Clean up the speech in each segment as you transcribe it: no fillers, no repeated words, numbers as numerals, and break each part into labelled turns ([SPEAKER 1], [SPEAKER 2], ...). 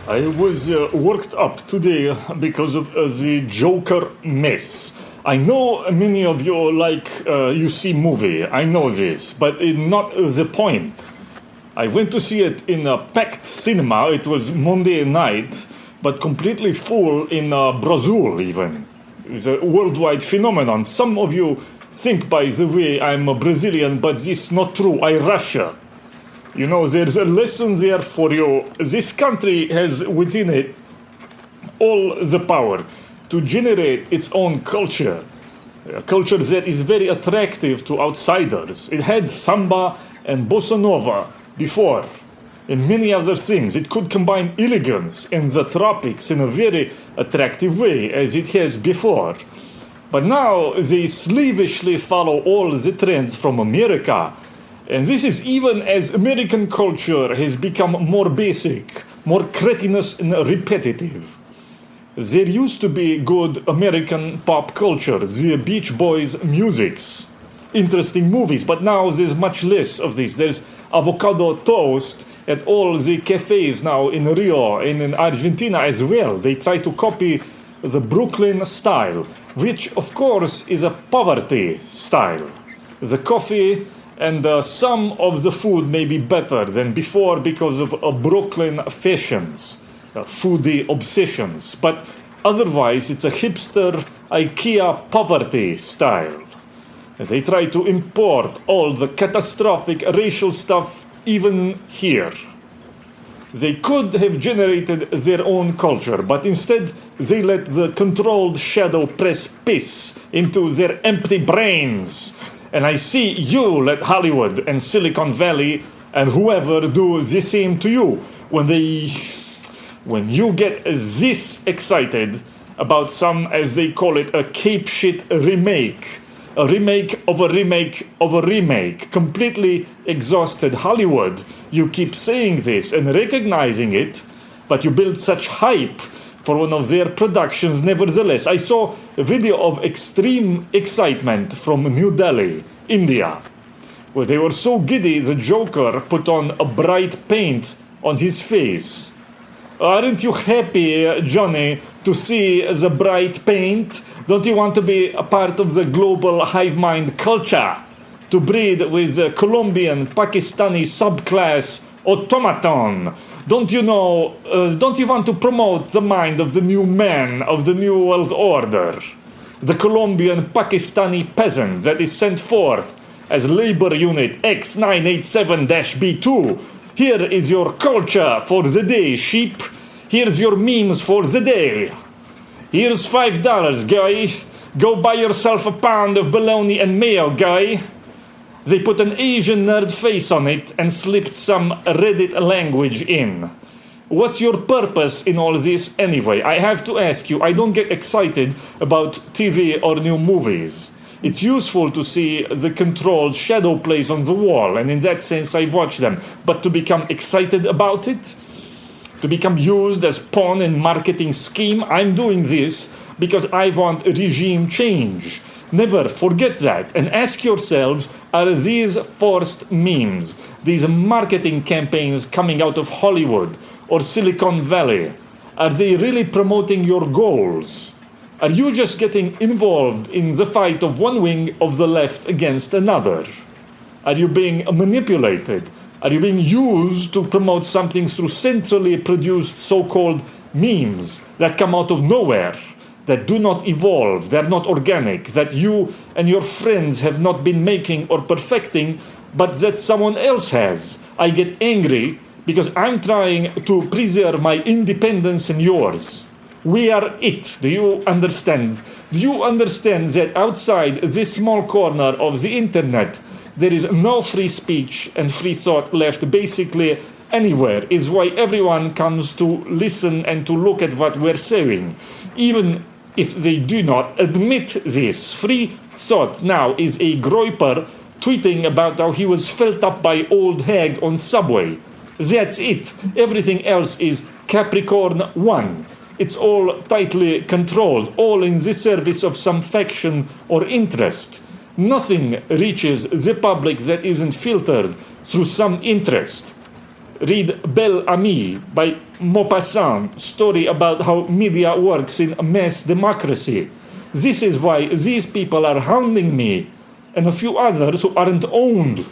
[SPEAKER 1] I was worked up today because of the Joker mess. I know many of you you see movie. I know this, but it's not the point. I went to see it in a packed cinema. It was Monday night, but completely full in Brazil even. It's a worldwide phenomenon. Some of you think, by the way, I'm a Brazilian, but this is not true. I'm Russia. You know, there's a lesson there for you. This country has within it all the power to generate its own culture. A culture that is very attractive to outsiders. It had samba and bossa nova before, and many other things. It could combine elegance and the tropics in a very attractive way, as it has before. But now they slavishly follow all the trends from America. And this is even as American culture has become more basic, more cretinous and repetitive. There used to be good American pop culture, the Beach Boys musics, interesting movies, but now there's much less of this. There's avocado toast at all the cafes now in Rio and in Argentina as well. They try to copy the Brooklyn style, which of course is a poverty style. The coffee and some of the food may be better than before because of Brooklyn fashions, foodie obsessions. But otherwise, it's a hipster IKEA poverty style. They try to import all the catastrophic racial stuff even here. They could have generated their own culture, but instead they let the controlled shadow press piss into their empty brains. And I see you let Hollywood and Silicon Valley and whoever do the same to you. When you get this excited about some, as they call it, a capeshit remake, a remake of a remake of a remake, completely exhausted Hollywood, you keep saying this and recognizing it, but you build such hype for one of their productions nevertheless. I saw a video of extreme excitement from New Delhi, India, where they were so giddy the Joker put on a bright paint on his face. Aren't you happy, Johnny, to see the bright paint? Don't you want to be a part of the global hive mind culture? To breed with the Colombian, Pakistani subclass automaton? Don't you know, don't you want to promote the mind of the new man of the new world order? The Colombian Pakistani peasant that is sent forth as labor unit X987-B2. Here is your culture for the day, sheep. Here's your memes for the day. Here's $5, guy. Go buy yourself a pound of bologna and mayo, guy. They put an Asian nerd face on it and slipped some Reddit language in. What's your purpose in all this anyway? I have to ask you, I don't get excited about TV or new movies. It's useful to see the controlled shadow plays on the wall, and in that sense I watch them. But to become excited about it? To become used as pawn in marketing scheme? I'm doing this because I want regime change. Never forget that, and ask yourselves, are these forced memes, these marketing campaigns coming out of Hollywood or Silicon Valley, are they really promoting your goals? Are you just getting involved in the fight of one wing of the left against another? Are you being manipulated? Are you being used to promote something through centrally produced so-called memes that come out of nowhere? That do not evolve, they're not organic, that you and your friends have not been making or perfecting, but that someone else has. I get angry because I'm trying to preserve my independence and yours. We are it. Do you understand? Do you understand that outside this small corner of the internet, there is no free speech and free thought left basically anywhere? Is why everyone comes to listen and to look at what we're saying. Even if they do not admit this. Free thought now is a groyper tweeting about how he was felt up by old hag on subway. That's it. Everything else is Capricorn 1. It's all tightly controlled, all in the service of some faction or interest. Nothing reaches the public that isn't filtered through some interest. Read Belle Amie by Maupassant, story about how media works in mass democracy. This is why these people are hounding me, and a few others who aren't owned.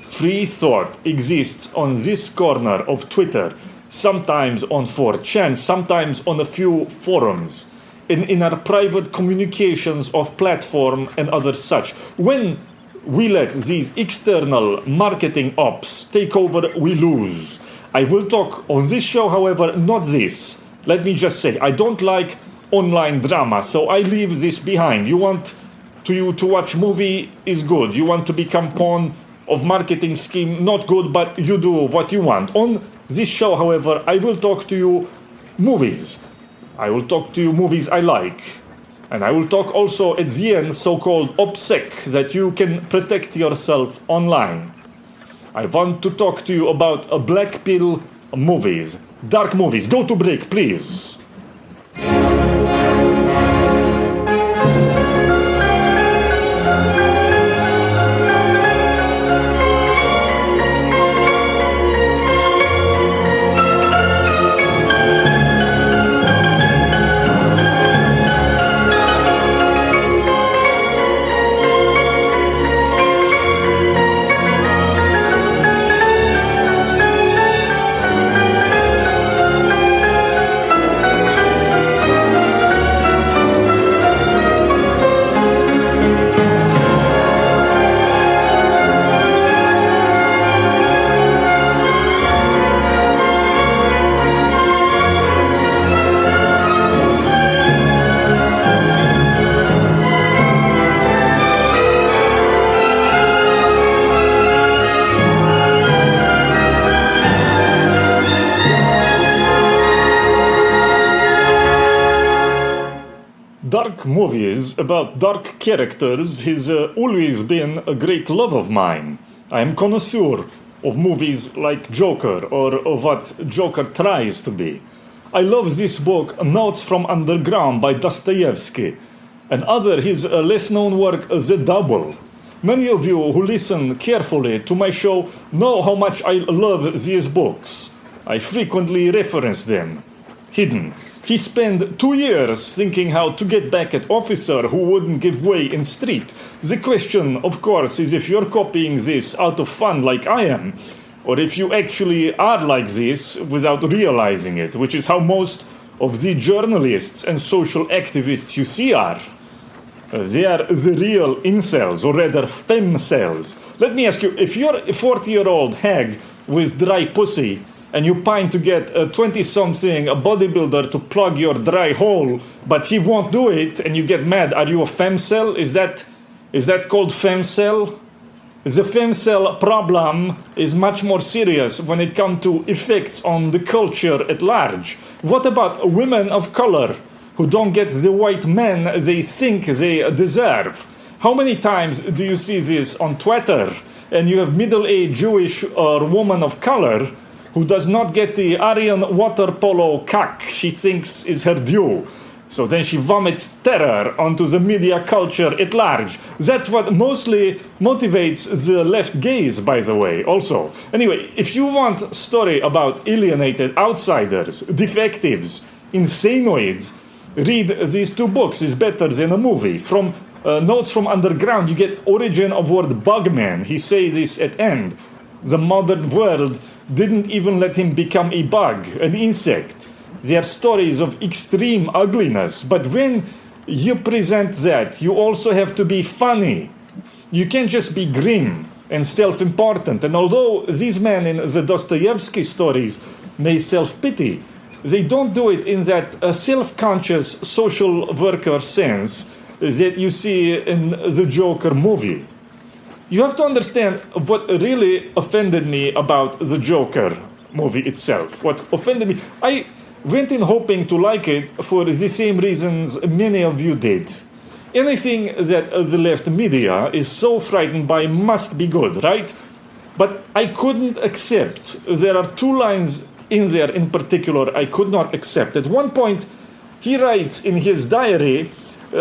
[SPEAKER 1] Free thought exists on this corner of Twitter, sometimes on 4chan, sometimes on a few forums, and in our private communications of platform and other such. When we let these external marketing ops take over, we lose. I will talk on this show, however, not this. Let me just say, I don't like online drama, so I leave this behind. You want to watch movie is good. You want to become pawn of marketing scheme, not good, but you do what you want. On this show, however, I will talk to you movies. I will talk to you movies I like. And I will talk also at the end so-called Opsec, that you can protect yourself online. I want to talk to you about black pill movies, dark movies. Go to break, please. Dark movies about dark characters has always been a great love of mine. I am connoisseur of movies like Joker, or of what Joker tries to be. I love this book, Notes from Underground by Dostoyevsky, and other his less-known work, The Double. Many of you who listen carefully to my show know how much I love these books. I frequently reference them. Hidden. He spent 2 years thinking how to get back at officer who wouldn't give way in street. The question, of course, is if you're copying this out of fun like I am, or if you actually are like this without realizing it, which is how most of the journalists and social activists you see are. They are the real incels, or rather femcels. Let me ask you, if you're a 40-year-old hag with dry pussy, and you pine to get a 20-something bodybuilder to plug your dry hole, but he won't do it, and you get mad, are you a femcel? Is that called femcel? The femcel problem is much more serious when it comes to effects on the culture at large. What about women of color who don't get the white men they think they deserve? How many times do you see this on Twitter, and you have middle-aged Jewish or woman of color who does not get the Aryan water polo cock she thinks is her due. So then she vomits terror onto the media culture at large. That's what mostly motivates the left gaze, by the way, also. Anyway, if you want a story about alienated outsiders, defectives, insanoids, read these two books. It's better than a movie. From Notes from Underground, you get origin of word bugman. He say this at end. The modern world didn't even let him become a bug, an insect. They are stories of extreme ugliness. But when you present that, you also have to be funny. You can't just be grim and self-important. And although these men in the Dostoyevsky stories may self-pity, they don't do it in that self-conscious social worker sense that you see in the Joker movie. You have to understand what really offended me about the Joker movie itself. What offended me, I went in hoping to like it for the same reasons many of you did. Anything that the left media is so frightened by must be good, right? But I couldn't accept. There are two lines in there in particular I could not accept. At one point, he writes in his diary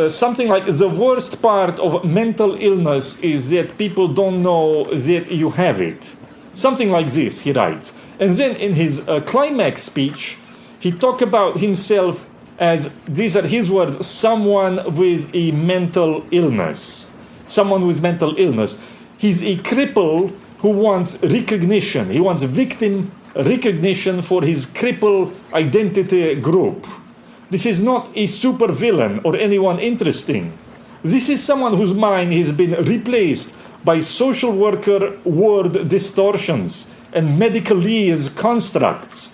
[SPEAKER 1] something like, the worst part of mental illness is that people don't know that you have it. Something like this, he writes. And then in his climax speech, he talks about himself as, these are his words, someone with a mental illness. Someone with mental illness. He's a cripple who wants recognition. He wants victim recognition for his cripple identity group. This is not a supervillain or anyone interesting. This is someone whose mind has been replaced by social worker word distortions and medicalese constructs.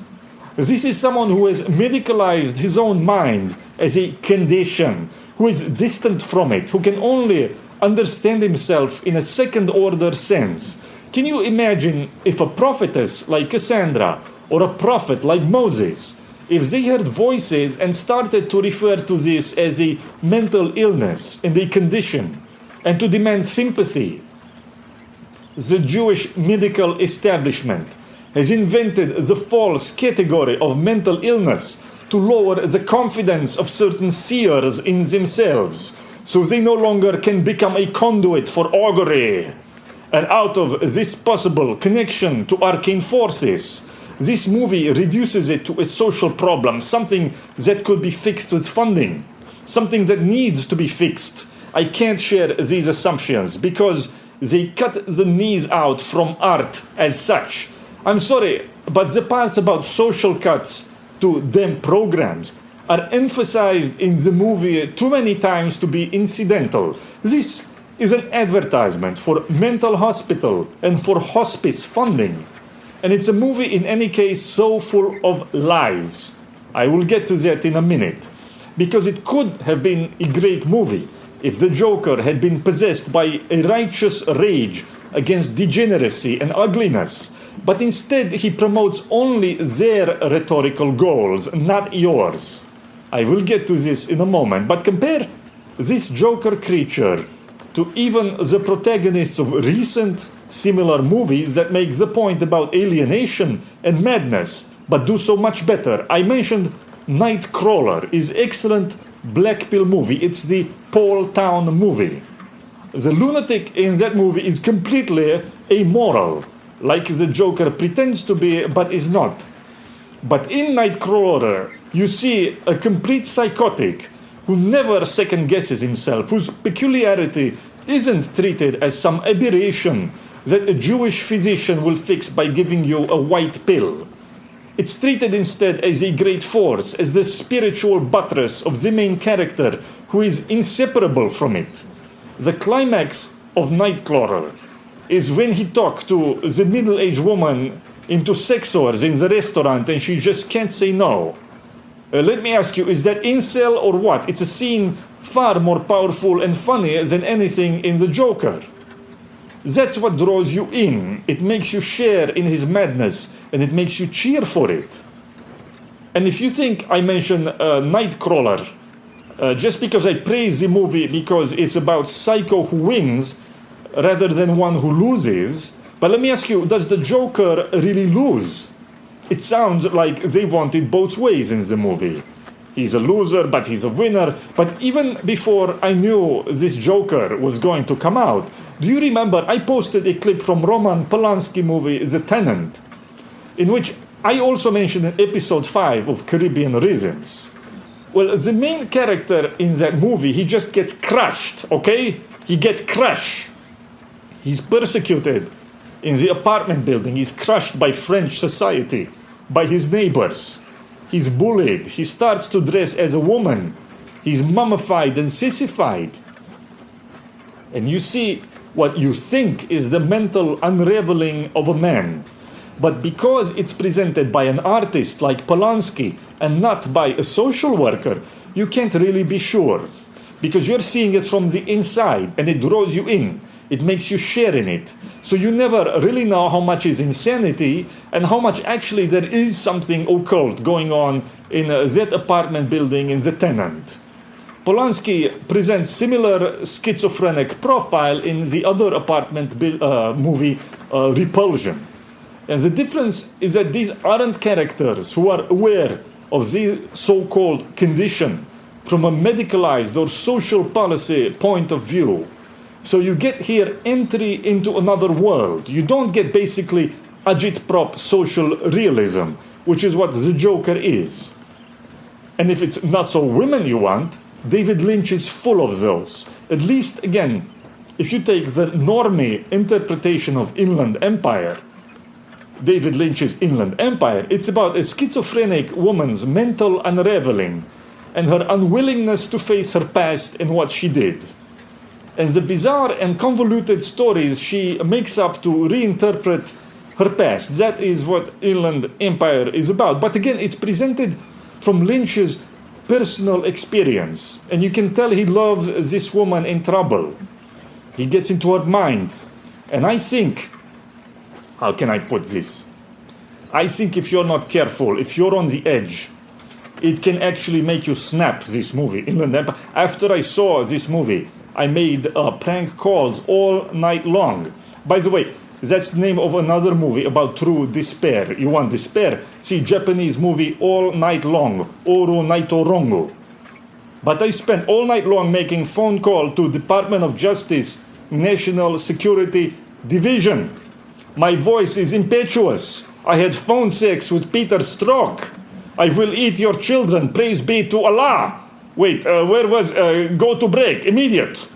[SPEAKER 1] This is someone who has medicalized his own mind as a condition, who is distant from it, who can only understand himself in a second-order sense. Can you imagine if a prophetess like Cassandra or a prophet like Moses, if they heard voices and started to refer to this as a mental illness and a condition, and to demand sympathy? The Jewish medical establishment has invented the false category of mental illness to lower the confidence of certain seers in themselves, so they no longer can become a conduit for augury. And out of this possible connection to arcane forces, this movie reduces it to a social problem, something that could be fixed with funding, something that needs to be fixed. I can't share these assumptions because they cut the knees out from art as such. I'm sorry, but the parts about social cuts to them programs are emphasized in the movie too many times to be incidental. This is an advertisement for mental hospital and for hospice funding. And it's a movie in any case so full of lies. I will get to that in a minute. Because it could have been a great movie if the Joker had been possessed by a righteous rage against degeneracy and ugliness. But instead he promotes only their rhetorical goals, not yours. I will get to this in a moment, but compare this Joker creature to even the protagonists of recent similar movies that make the point about alienation and madness, but do so much better. I mentioned Nightcrawler is excellent black pill movie. It's the Paul Town movie. The lunatic in that movie is completely amoral, like the Joker pretends to be, but is not. But in Nightcrawler, you see a complete psychotic who never second guesses himself, whose peculiarity isn't treated as some aberration that a Jewish physician will fix by giving you a white pill. It's treated instead as a great force, as the spiritual buttress of the main character, who is inseparable from it. The climax of Nightcrawler is when he talks to the middle-aged woman into sex hours in the restaurant and she just can't say no. Let me ask you, is that incel or what? It's a scene far more powerful and funny than anything in The Joker. That's what draws you in. It makes you share in his madness and it makes you cheer for it. And if you think I mentioned Nightcrawler just because I praise the movie because it's about psycho who wins rather than one who loses, but let me ask you, does the Joker really lose? It sounds like they want it both ways in the movie. He's a loser, but he's a winner. But even before I knew this Joker was going to come out, do you remember I posted a clip from Roman Polanski movie The Tenant, in which I also mentioned in episode 5 of Caribbean Rhythms. Well, the main character in that movie, he just gets crushed, okay? He gets crushed. He's persecuted in the apartment building. He's crushed by French society, by his neighbors. He's bullied. He starts to dress as a woman. He's mummified and sissified. And you see what you think is the mental unraveling of a man. But because it's presented by an artist like Polanski and not by a social worker, you can't really be sure. Because you're seeing it from the inside and it draws you in. It makes you share in it. So you never really know how much is insanity and how much actually there is something occult going on in that apartment building in The Tenant. Polanski presents similar schizophrenic profile in the other apartment movie, Repulsion. And the difference is that these aren't characters who are aware of the so-called condition from a medicalized or social policy point of view. So you get here entry into another world. You don't get basically agitprop social realism, which is what the Joker is. And if it's not so women you want, David Lynch is full of those. At least, again, if you take the normie interpretation of Inland Empire, David Lynch's Inland Empire, it's about a schizophrenic woman's mental unraveling and her unwillingness to face her past and what she did. And the bizarre and convoluted stories she makes up to reinterpret her past. That is what Inland Empire is about. But again, it's presented from Lynch's personal experience. And you can tell he loves this woman in trouble. He gets into her mind. And I think, how can I put this? I think if you're not careful, if you're on the edge, it can actually make you snap this movie. Inland Empire. After I saw this movie, I made prank calls all night long. By the way, that's the name of another movie about true despair. You want despair? See Japanese movie All Night Long, Oru Naito Rongo. But I spent all night long making phone call to Department of Justice, National Security Division. My voice is impetuous. I had phone sex with Peter Sztrok. I will eat your children, praise be to Allah. Wait, where was, go to break, immediate.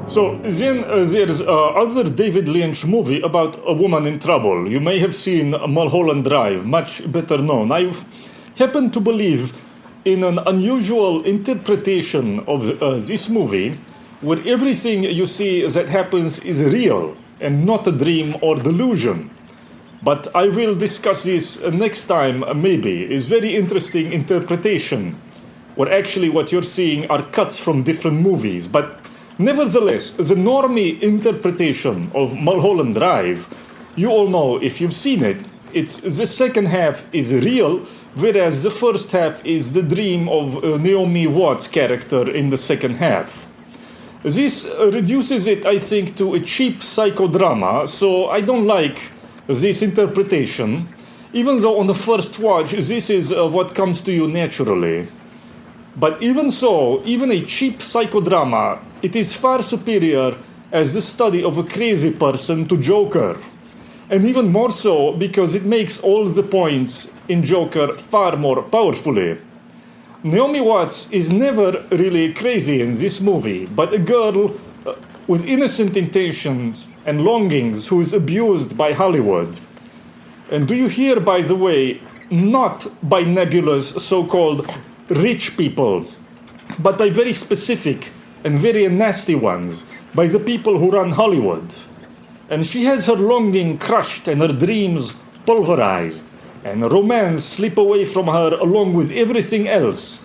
[SPEAKER 1] So then there's other David Lynch movie about a woman in trouble. You may have seen Mulholland Drive, much better known. I happen to believe in an unusual interpretation of this movie where everything you see that happens is real and not a dream or delusion. But I will discuss this next time, maybe. It's very interesting interpretation where actually what you're seeing are cuts from different movies. But nevertheless, the normie interpretation of Mulholland Drive, you all know if you've seen it, it's the second half is real, whereas the first half is the dream of Naomi Watts' character in the second half. This reduces it, I think, to a cheap psychodrama, so I don't like this interpretation, even though on the first watch this is what comes to you naturally. But even so, even a cheap psychodrama, it is far superior as the study of a crazy person to Joker. And even more so because it makes all the points in Joker far more powerfully. Naomi Watts is never really crazy in this movie, but a girl with innocent intentions and longings who is abused by Hollywood. And do you hear, by the way, not by nebulous so-called rich people, but by very specific and very nasty ones, by the people who run Hollywood. And she has her longing crushed and her dreams pulverized, and romance slip away from her along with everything else.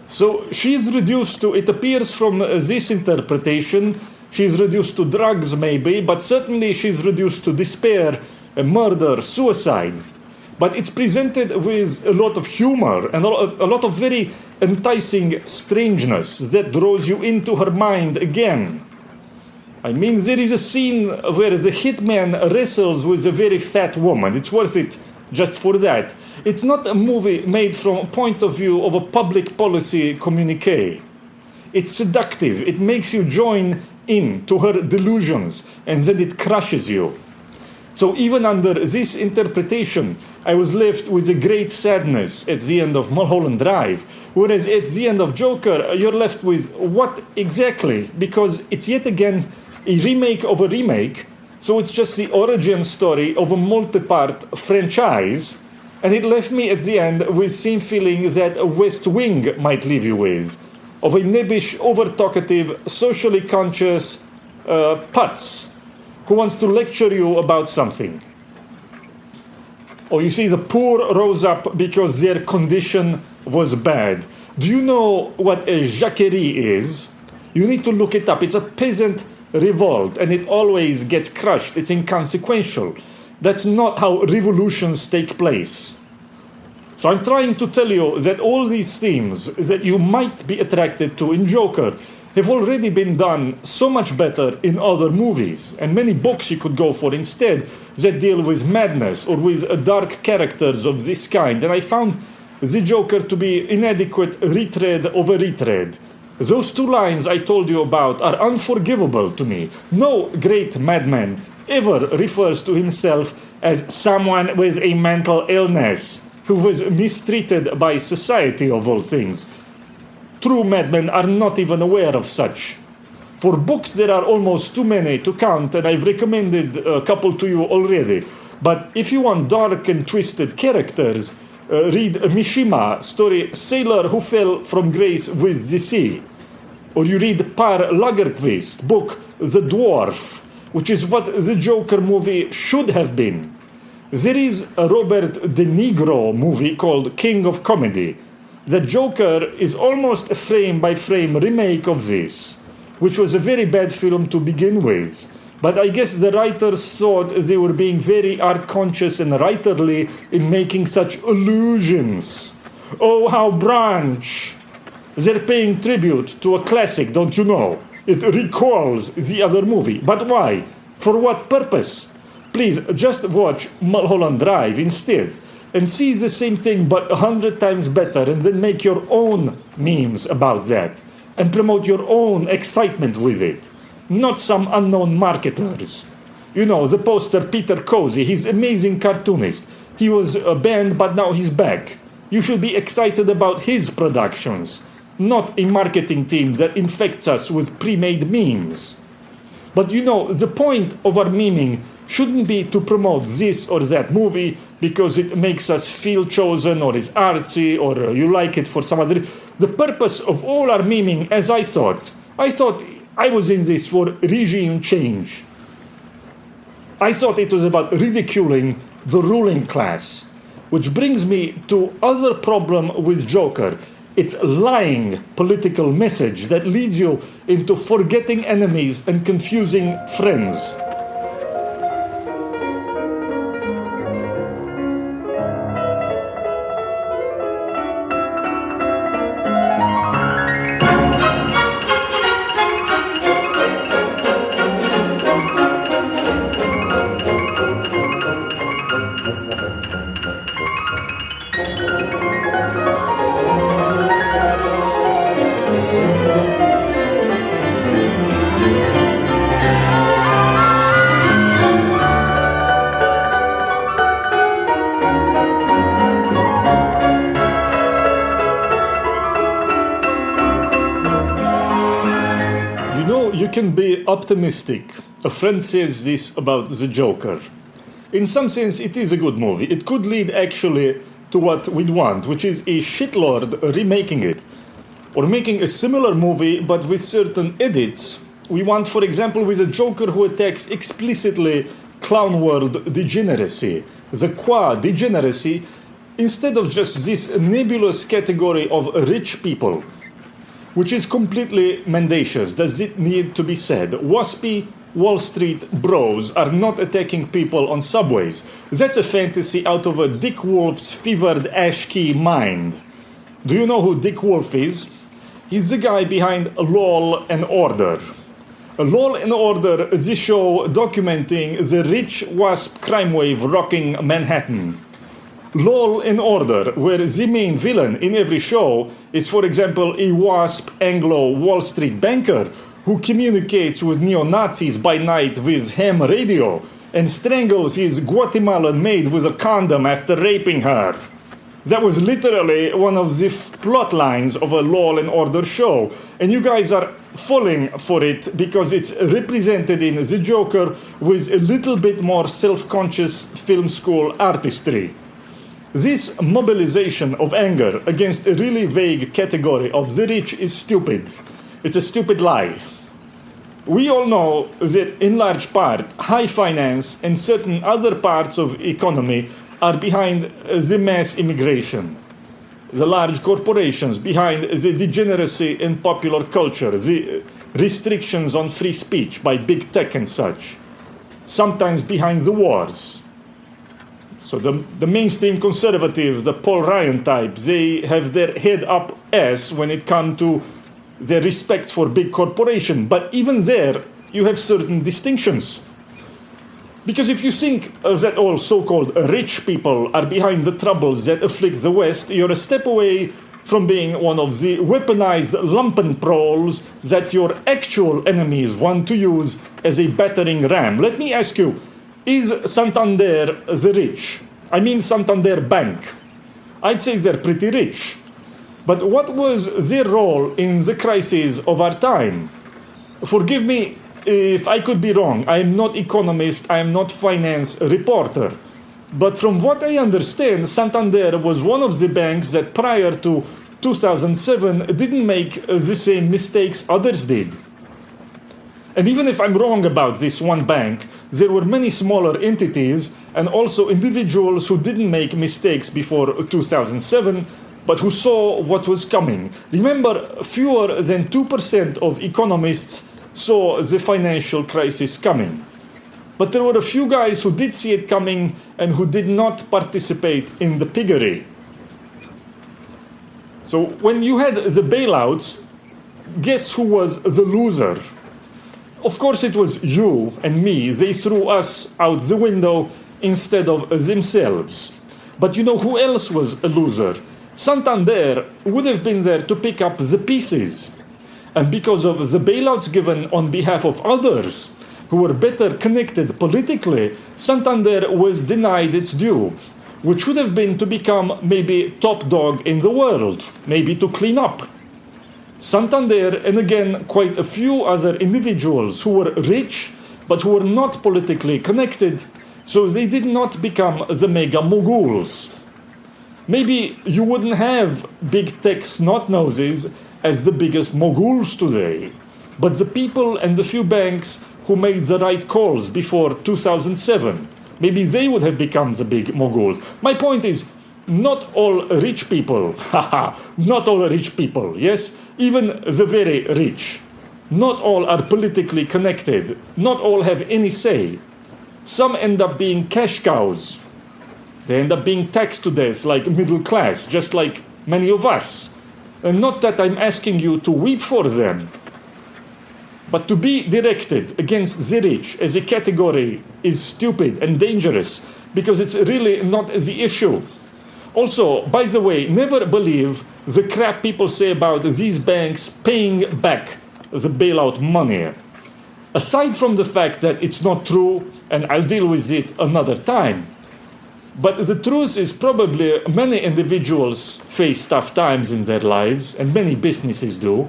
[SPEAKER 1] So she's reduced to, it appears from this interpretation, she's reduced to drugs maybe, but certainly she's reduced to despair, murder, suicide. But it's presented with a lot of humor and a lot of very enticing strangeness that draws you into her mind again. I mean, there is a scene where the hitman wrestles with a very fat woman. It's worth it just for that. It's not a movie made from a point of view of a public policy communique. It's seductive. It makes you join in to her delusions, and then it crushes you. So even under this interpretation, I was left with a great sadness at the end of Mulholland Drive, whereas at the end of Joker, you're left with what exactly? Because it's yet again a remake of a remake, so it's just the origin story of a multi-part franchise, And it left me at the end with the same feeling that a West Wing might leave you with, of a nebbish, over-talkative, socially conscious putz who wants to lecture you about something. Or you see, the poor rose up because their condition was bad. Do you know what a jacquerie is? You need to look it up. It's a peasant revolt, and it always gets crushed. It's inconsequential. That's not how revolutions take place. So I'm trying to tell you that all these themes that you might be attracted to in Joker have already been done so much better in other movies, and many books you could go for instead that deal with madness or with dark characters of this kind. And I found the Joker to be inadequate retread over retread. Those two lines I told you about are unforgivable to me. No great madman ever refers to himself as someone with a mental illness who was mistreated by society, of all things. True madmen are not even aware of such. For books, there are almost too many to count, and I've recommended a couple to you already. But if you want dark and twisted characters, read Mishima, story Sailor Who Fell from Grace with the Sea. Or you read Per Lagerkvist, book The Dwarf, which is what the Joker movie should have been. There is a Robert De Niro movie called King of Comedy. The Joker is almost a frame-by-frame remake of this, which was a very bad film to begin with. But I guess the writers thought they were being very art-conscious and writerly in making such allusions. Oh, how branch! They're paying tribute to a classic, don't you know? It recalls the other movie. But why? For what purpose? Please, just watch Mulholland Drive instead, and see the same thing but 100 times better, and then make your own memes about that, and promote your own excitement with it. Not some unknown marketers. You know, the poster Peter Cozy, he's amazing cartoonist. He was banned, but now he's back. You should be excited about his productions, not a marketing team that infects us with pre-made memes. But you know, the point of our memeing shouldn't be to promote this or that movie because it makes us feel chosen or is artsy or you like it for some other. The purpose of all our memeing, as I thought I was in this for regime change. I thought it was about ridiculing the ruling class, which brings me to other problem with Joker. It's lying political message that leads you into forgetting enemies and confusing friends. You can be optimistic. A friend says this about the Joker. In some sense, it is a good movie. It could lead actually to what we'd want, which is a shitlord remaking it. Or making a similar movie, but with certain edits. We want, for example, with a Joker who attacks explicitly clown world degeneracy. The qua degeneracy, instead of just this nebulous category of rich people, which is completely mendacious. Does it need to be said? Waspy Wall Street bros are not attacking people on subways. That's a fantasy out of a Dick Wolf's fevered Ashkey mind. Do you know who Dick Wolf is? He's the guy behind Law and Order. Law and Order is the show documenting the rich wasp crime wave rocking Manhattan. Law and Order, where the main villain in every show is, for example, a WASP Anglo Wall Street banker who communicates with neo-Nazis by night with ham radio and strangles his Guatemalan maid with a condom after raping her. That was literally one of the plot lines of a Law and Order show, and you guys are falling for it because it's represented in the Joker with a little bit more self-conscious film school artistry. This mobilization of anger against a really vague category of the rich is stupid. It's a stupid lie. We all know that in large part, high finance and certain other parts of economy are behind the mass immigration. The large corporations behind the degeneracy in popular culture, the restrictions on free speech by big tech and such. Sometimes behind the wars. So the mainstream conservative, the Paul Ryan type, they have their head up ass when it comes to their respect for big corporation. But even there, you have certain distinctions. Because if you think that all so-called rich people are behind the troubles that afflict the West, you're a step away from being one of the weaponized lumpen proles that your actual enemies want to use as a battering ram. Let me ask you, is Santander the rich? I mean Santander Bank. I'd say they're pretty rich. But what was their role in the crisis of our time? Forgive me if I could be wrong. I am not economist, I am not finance reporter. But from what I understand, Santander was one of the banks that prior to 2007 didn't make the same mistakes others did. And even if I'm wrong about this one bank, there were many smaller entities and also individuals who didn't make mistakes before 2007, but who saw what was coming. Remember, fewer than 2% of economists saw the financial crisis coming. But there were a few guys who did see it coming and who did not participate in the piggery. So when you had the bailouts, guess who was the loser? Of course it was you and me. They threw us out the window instead of themselves. But you know who else was a loser? Santander would have been there to pick up the pieces. And because of the bailouts given on behalf of others who were better connected politically, Santander was denied its due, which would have been to become maybe top dog in the world, maybe to clean up. Santander, and again quite a few other individuals who were rich but who were not politically connected, so they did not become the mega moguls. Maybe you wouldn't have big tech snot-noses as the biggest moguls today, but the people and the few banks who made the right calls before 2007, maybe they would have become the big moguls. My point is, not all rich people, not all rich people, yes? Even the very rich. Not all are politically connected. Not all have any say. Some end up being cash cows. They end up being taxed to death like middle class, just like many of us. And not that I'm asking you to weep for them. But to be directed against the rich as a category is stupid and dangerous because it's really not the issue. Also, by the way, never believe the crap people say about these banks paying back the bailout money. Aside from the fact that it's not true, and I'll deal with it another time. But the truth is probably many individuals face tough times in their lives, and many businesses do,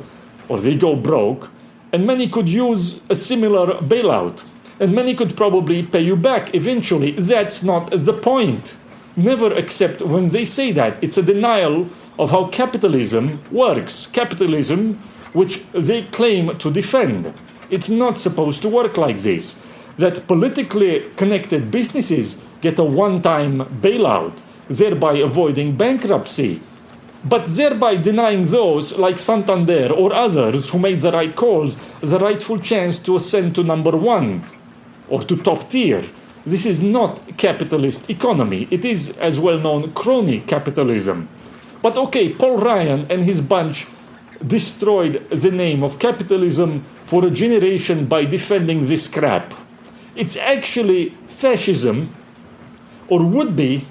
[SPEAKER 1] or they go broke, and many could use a similar bailout. And many could probably pay you back eventually. That's not the point. Never accept when they say that. It's a denial of how capitalism works. Capitalism, which they claim to defend. It's not supposed to work like this. That politically connected businesses get a one-time bailout, thereby avoiding bankruptcy. But thereby denying those like Santander or others who made the right calls the rightful chance to ascend to number one or to top tier. This is not capitalist economy. It is, as well known, crony capitalism. But okay, Paul Ryan and his bunch destroyed the name of capitalism for a generation by defending this crap. It's actually fascism, or would be,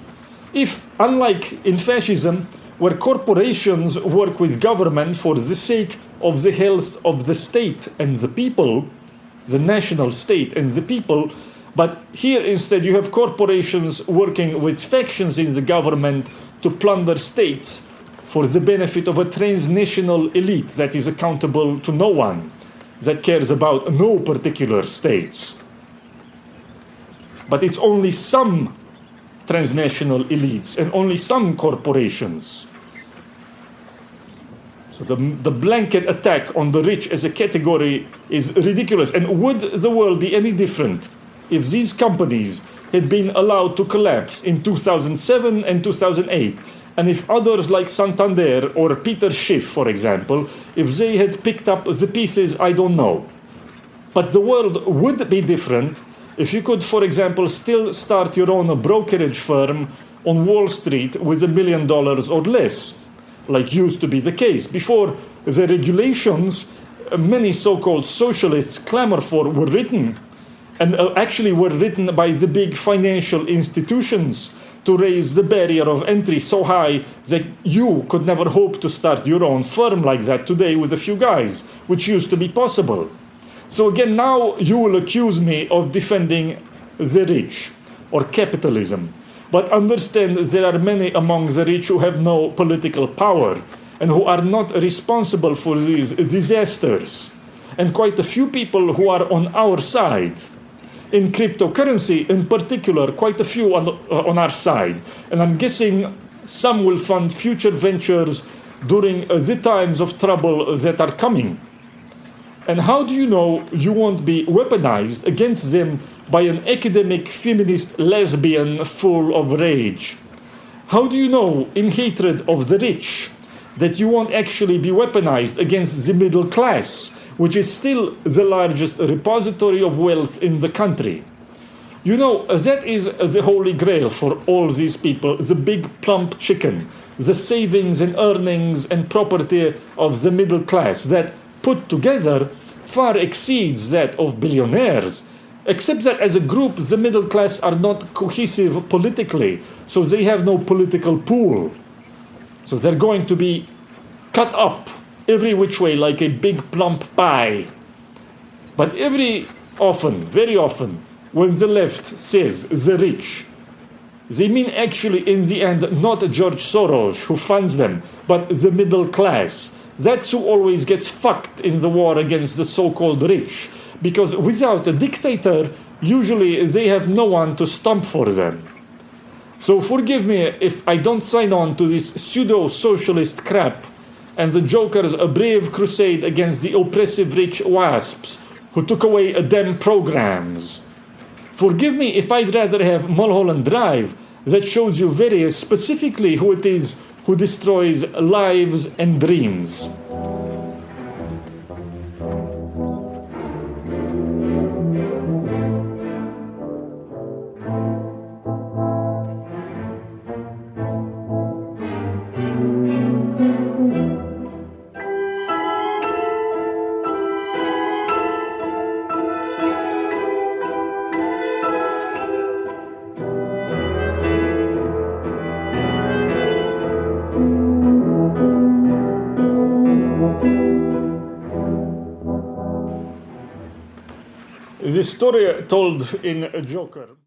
[SPEAKER 1] if, unlike in fascism, where corporations work with government for the sake of the health of the state and the people, the national state and the people, but here instead you have corporations working with factions in the government to plunder states for the benefit of a transnational elite that is accountable to no one, that cares about no particular states. But it's only some transnational elites and only some corporations. So the blanket attack on the rich as a category is ridiculous. And would the world be any different if these companies had been allowed to collapse in 2007 and 2008, and if others like Santander or Peter Schiff, for example, if they had picked up the pieces? I don't know. But the world would be different if you could, for example, still start your own brokerage firm on Wall Street with $1 million or less, like used to be the case. Before the regulations many so-called socialists clamor for were written, and actually were written by the big financial institutions to raise the barrier of entry so high that you could never hope to start your own firm like that today with a few guys, which used to be possible. So again, now you will accuse me of defending the rich or capitalism. But understand there are many among the rich who have no political power and who are not responsible for these disasters. And quite a few people who are on our side. In cryptocurrency in particular, quite a few on our side. And I'm guessing some will fund future ventures during the times of trouble that are coming. And how do you know you won't be weaponized against them by an academic feminist lesbian full of rage? How do you know, in hatred of the rich, that you won't actually be weaponized against the middle class, which is still the largest repository of wealth in the country? You know, that is the holy grail for all these people, the big plump chicken, the savings and earnings and property of the middle class that, put together, far exceeds that of billionaires, except that as a group the middle class are not cohesive politically, so they have no political pool. So they're going to be cut up every which way like a big plump pie. But very often, when the left says the rich, they mean actually in the end not George Soros who funds them, but the middle class. That's who always gets fucked in the war against the so-called rich. Because without a dictator, usually they have no one to stomp for them. So forgive me if I don't sign on to this pseudo-socialist crap and the Joker's a brave crusade against the oppressive rich wasps who took away them programs. Forgive me if I'd rather have Mulholland Drive that shows you very specifically who it is who destroys lives and dreams. The story told in Joker.